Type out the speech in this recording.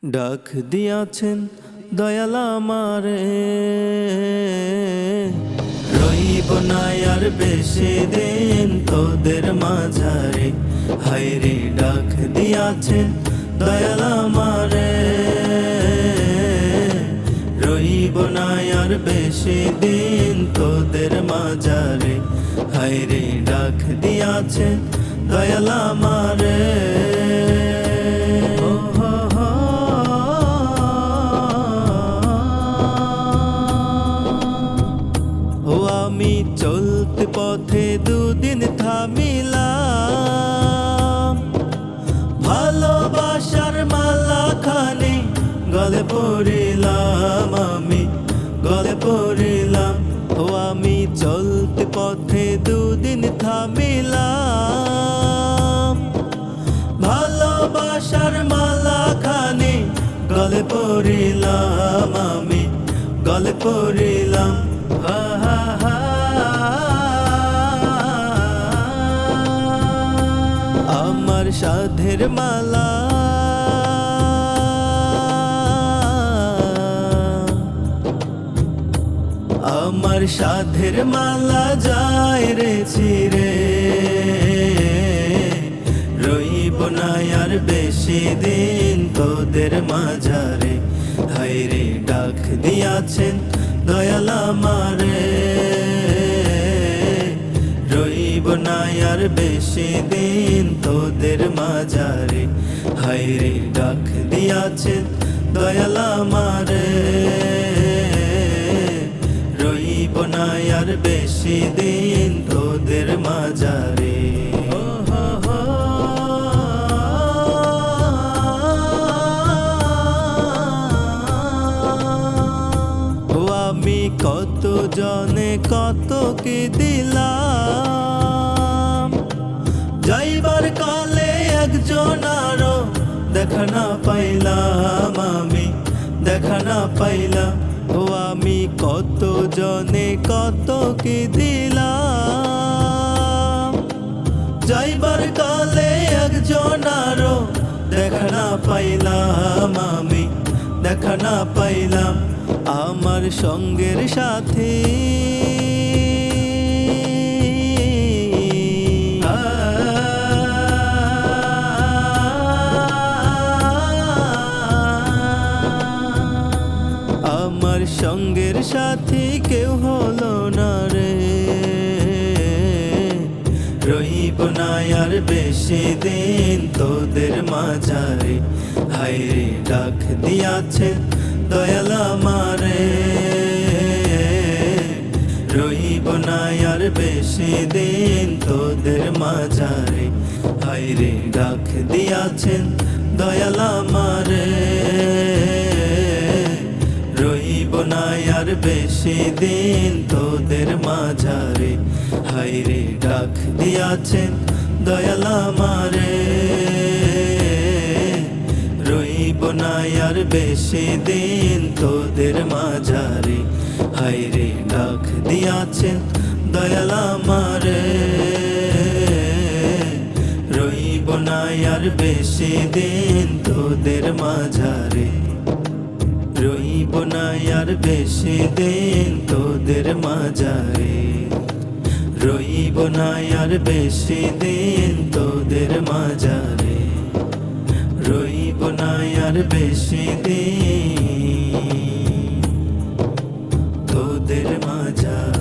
ডাক দিয়াছেন দয়াল আমারে, রইব না আর বেশি দিন তোদের মাঝারে। হায়রে ডাক দিয়াছেন দয়াল আমারে, রইব না আর বেশি দিন তোদের মাঝারে। হায়রে ডাক দিয়াছেন দয়াল আমারে। ও আমি চলতে পথে দুদিন থামিলাম, ভালোবাসার মালা খানি গলে পড়িলাম, আমি গলে পড়িলাম। ও আমি চলতে পথে দুদিন থামিলাম, ভালোবাসার মালা খানি গলে পড়িলাম, আমি গলে পড়িলাম। আমার সাধের মালা, আমার সাধের মালা যায় রে ছিঁড়ে, রইব না আর বেশি দিন তোদের মাঝারে। হায়রে ডাক দিয়াছেন দয়াল আমারে, রইব না আর বেশি দিন তোদের মাঝারে। হায়রে ডাক দিয়াছেন দয়াল আমারে, রইব না আর বেশি দিন তোদের মাঝারে। আমি কত জনে কত কি দিলাম, যাইবার কালে একজন আরো দেখা না পাইলাম, আমি দেখা না পাইলাম। ও আমি কত জনে কত কি দিলাম, যাইবার কালে একজন আরো দেখা না পাইলাম, আমি দেখা না পাইলাম। আমার সঙ্গের সাথী আমার সঙ্গের সাথী কেউ হলো না রে, রইব না আর বেশি দিন তোদের মাঝারে। হায়রে ডাক দিয়াছেন দয়াল আমারে, রইব না আর বেশি দিন তোদের মাঝারে। হায়রে ডাক দিয়াছেন দয়াল আমারে, রইব না আর বেশি দিন তোদের মাঝারে। হায়রে ডাক দিয়াছেন দয়াল আমারে, রইব না আর বেশি দিন তোদের মাঝারে। হায়রে ডাক দিয়াছেন দয়াল আমারে, রইব না আর বেশি দিন তোদের মাঝারে। রইব না আর বেশি দিন তোদের মাঝারে, রইব না আর বেশি দিন তোদের মাঝারে, রইব না আর বেশি দিন তোদের মাঝারে।